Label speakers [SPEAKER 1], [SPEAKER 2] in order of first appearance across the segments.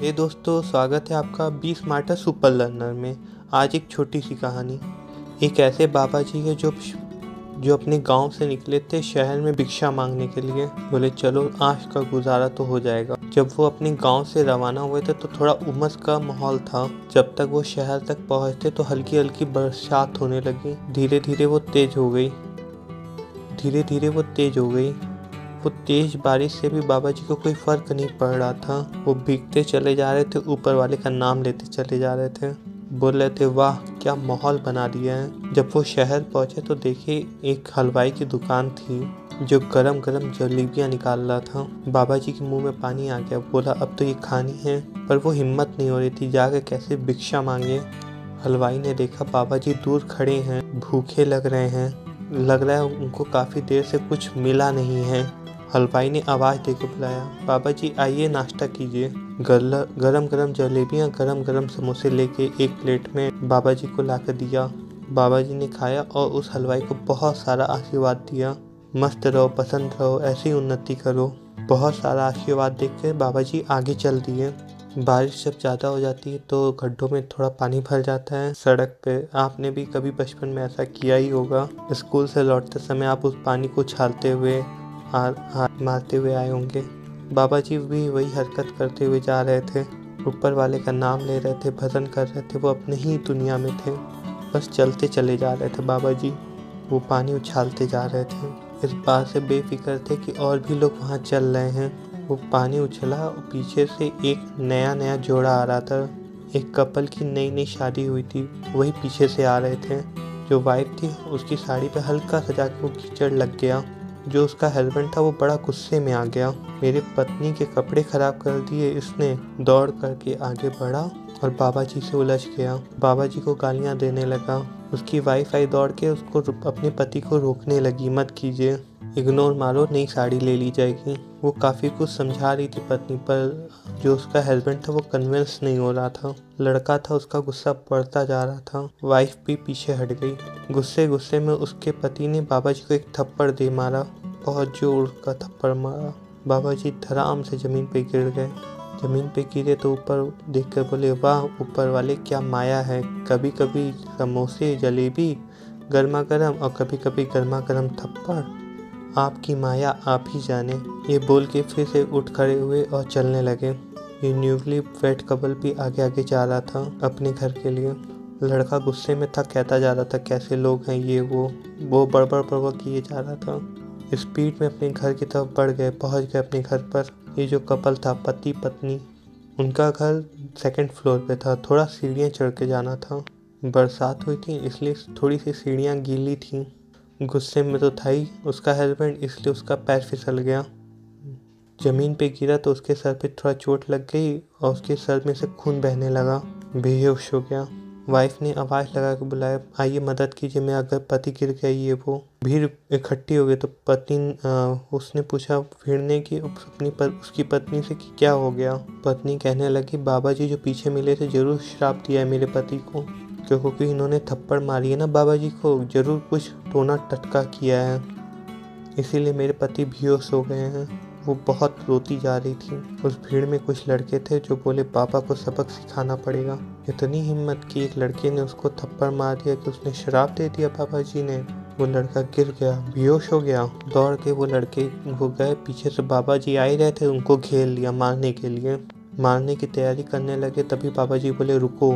[SPEAKER 1] हे दोस्तों, स्वागत है आपका बी स्मार्टर सुपर लर्नर में। आज एक छोटी सी कहानी। एक ऐसे बाबा जी है जो अपने गांव से निकले थे शहर में भिक्षा मांगने के लिए। बोले चलो आज का गुजारा तो हो जाएगा। जब वो अपने गांव से रवाना हुए थे तो थोड़ा उमस का माहौल था। जब तक वो शहर तक पहुंचे तो हल्की हल्की बरसात होने लगी। धीरे धीरे वो तेज हो गई। वो तेज बारिश से भी बाबा जी को कोई फर्क नहीं पड़ रहा था। वो भीगते चले जा रहे थे, ऊपर वाले का नाम लेते चले जा रहे थे। बोल रहे थे वाह क्या माहौल बना दिया है। जब वो शहर पहुंचे तो देखे एक हलवाई की दुकान थी जो गरम गरम जलेबियां निकाल रहा था। बाबा जी के मुंह में पानी आ गया। बोला अब तो ये खानी है, पर वो हिम्मत नहीं हो रही थी, जाके कैसे भिक्षा मांगे। हलवाई ने देखा बाबा जी दूर खड़े हैं, भूखे लग रहे हैं, लग रहा है उनको काफी देर से कुछ मिला नहीं है। हलवाई ने आवाज़ देकर बुलाया, बाबा जी आइए नाश्ता कीजिए। गरम गरम जलेबियाँ गरम गरम समोसे लेके एक प्लेट में बाबा जी को लाकर दिया। बाबा जी ने खाया और उस हलवाई को बहुत सारा आशीर्वाद दिया। मस्त रहो, पसंद रहो, ऐसी उन्नति करो। बहुत सारा आशीर्वाद देख कर बाबा जी आगे चल दिए। बारिश जब ज़्यादा हो जाती है तो गड्ढों में थोड़ा पानी भर जाता है सड़क पे। आपने भी कभी बचपन में ऐसा किया ही होगा। स्कूल से लौटते समय आप उस पानी को उछालते हुए हाथ मारते हुए आए होंगे। बाबा जी भी वही हरकत करते हुए जा रहे थे। ऊपर वाले का नाम ले रहे थे, भजन कर रहे थे। वो अपने ही दुनिया में थे, बस चलते चले जा रहे थे। बाबा जी वो पानी उछालते जा रहे थे, इस बात से बेफिक्र थे कि और भी लोग वहाँ चल रहे हैं। वो पानी उछला और पीछे से एक नया जोड़ा आ रहा था। एक कपल की नई शादी हुई थी, वही पीछे से आ रहे थे। जो वाइफ थी उसकी साड़ी पे हल्का सा जाके वो कीचड़ लग गया। जो उसका हस्बैंड था वो बड़ा गुस्से में आ गया। मेरी पत्नी के कपड़े खराब कर दिए इसने। दौड़ करके आगे बढ़ा और बाबा जी से उलझ गया। बाबा जी को गालियां देने लगा। उसकी वाइफ आई दौड़ के उसको अपने पति को रोकने लगी, मत कीजिए, इग्नोर मारो, नई साड़ी ले ली जाएगी। वो काफ़ी कुछ समझा रही थी पत्नी, पर जो उसका हस्बैंड था वो कन्विंस नहीं हो रहा था। लड़का था, उसका गुस्सा बढ़ता जा रहा था। वाइफ भी पीछे हट गई। गुस्से में उसके पति ने बाबा जी को एक थप्पड़ दे मारा, बहुत जोर का थप्पड़ मारा। बाबा जी धड़ाम से ज़मीन पे गिर गए। ज़मीन पे गिरे तो ऊपर देखकर बोले वाह ऊपर वाले क्या माया है। कभी कभी समोसे जलेबी गर्मा गर्म और कभी कभी गर्मा गर्म थप्पड़। आपकी माया आप ही जाने। ये बोल के फिर से उठ खड़े हुए और चलने लगे। ये न्यूली वेड कपल भी आगे जा रहा था अपने घर के लिए। लड़का गुस्से में था, कहता जा रहा था कैसे लोग हैं ये वो बड़बड़ किए जा रहा था। स्पीड में अपने घर की तरफ बढ़ गए, पहुंच गए अपने घर पर। ये जो कपल था पति पत्नी, उनका घर सेकंड फ्लोर पे था। थोड़ा सीढ़ियाँ चढ़ के जाना था। बरसात हुई थी इसलिए थोड़ी सी सीढ़ियाँ गीली थी। गुस्से में तो था ही उसका हस्बैंड, इसलिए उसका पैर फिसल गया। ज़मीन पे गिरा तो उसके सर पे थोड़ा चोट लग गई और उसके सर में से खून बहने लगा, बेहोश हो गया। वाइफ ने आवाज़ लगा के बुलाया, आइए मदद कीजिए, मैं अगर पति गिर गया। ये वो भीड़ इकट्ठी हो गई तो उसने पूछा भीड़ ने कि उसकी पत्नी से कि क्या हो गया। पत्नी कहने लगी बाबा जी जो पीछे मिले थे जरूर श्राप दिया है मेरे पति को, क्योंकि इन्होंने थप्पड़ मारी है ना बाबा जी को, जरूर कुछ टोना टटका किया है, इसीलिए मेरे पति बेहोश हो गए हैं। वो बहुत रोती जा रही थी। उस भीड़ में कुछ लड़के थे जो बोले पापा को सबक सिखाना पड़ेगा। इतनी हिम्मत कि एक लड़के ने उसको थप्पड़ मार दिया कि उसने श्राप दे दिया बाबा जी ने। वो लड़का गिर गया, बेहोश हो गया। दौड़ के वो लड़के वो गए, पीछे से बाबा जी आ ही रहे थे, उनको घेर लिया मारने के लिए। मारने की तैयारी करने लगे तभी बाबा जी बोले रुको,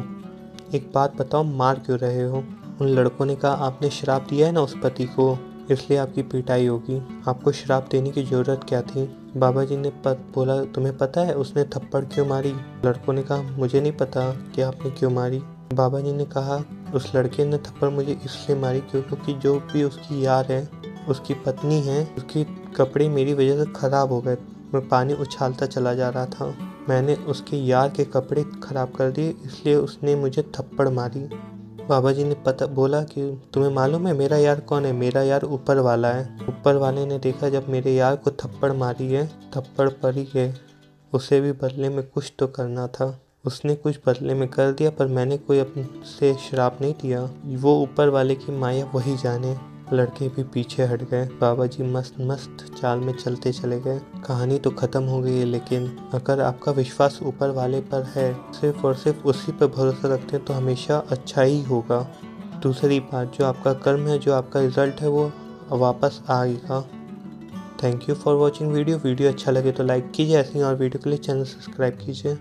[SPEAKER 1] एक बात बताओ मार क्यों रहे हो। उन लड़कों ने कहा आपने श्राप दिया है ना उस पति को, इसलिए आपकी पिटाई होगी, आपको श्राप देने की ज़रूरत क्या थी। बाबा जी ने बोला तुम्हें पता है उसने थप्पड़ क्यों मारी। लड़कों ने कहा मुझे नहीं पता कि आपने क्यों मारी। बाबा जी ने कहा उस लड़के ने थप्पड़ मुझे इसलिए मारी क्योंकि जो भी उसकी यार है, उसकी पत्नी है, उसके कपड़े मेरी वजह से ख़राब हो गए। मैं पानी उछालता चला जा रहा था, मैंने उसके यार के कपड़े ख़राब कर दिए, इसलिए उसने मुझे थप्पड़ मारी। बाबा जी ने बोला कि तुम्हें मालूम है मेरा यार कौन है। मेरा यार ऊपर वाला है। ऊपर वाले ने देखा जब मेरे यार को थप्पड़ मारी है, थप्पड़ पड़ी है, उसे भी बदले में कुछ तो करना था। उसने कुछ बदले में कर दिया, पर मैंने कोई अपने से श्राप नहीं दिया। वो ऊपर वाले की माया वही जाने। लड़के भी पीछे हट गए। बाबा जी मस्त मस्त चाल में चलते चले गए। कहानी तो खत्म हो गई है, लेकिन अगर आपका विश्वास ऊपर वाले पर है, सिर्फ और सिर्फ उसी पर भरोसा रखते हैं तो हमेशा अच्छा ही होगा। दूसरी बात, जो आपका कर्म है, जो आपका रिजल्ट है, वो वापस आएगा। Thank you for watching video अच्छा लगे तो लाइक कीजिए। ऐसी और वीडियो के लिए चैनल सब्सक्राइब कीजिए।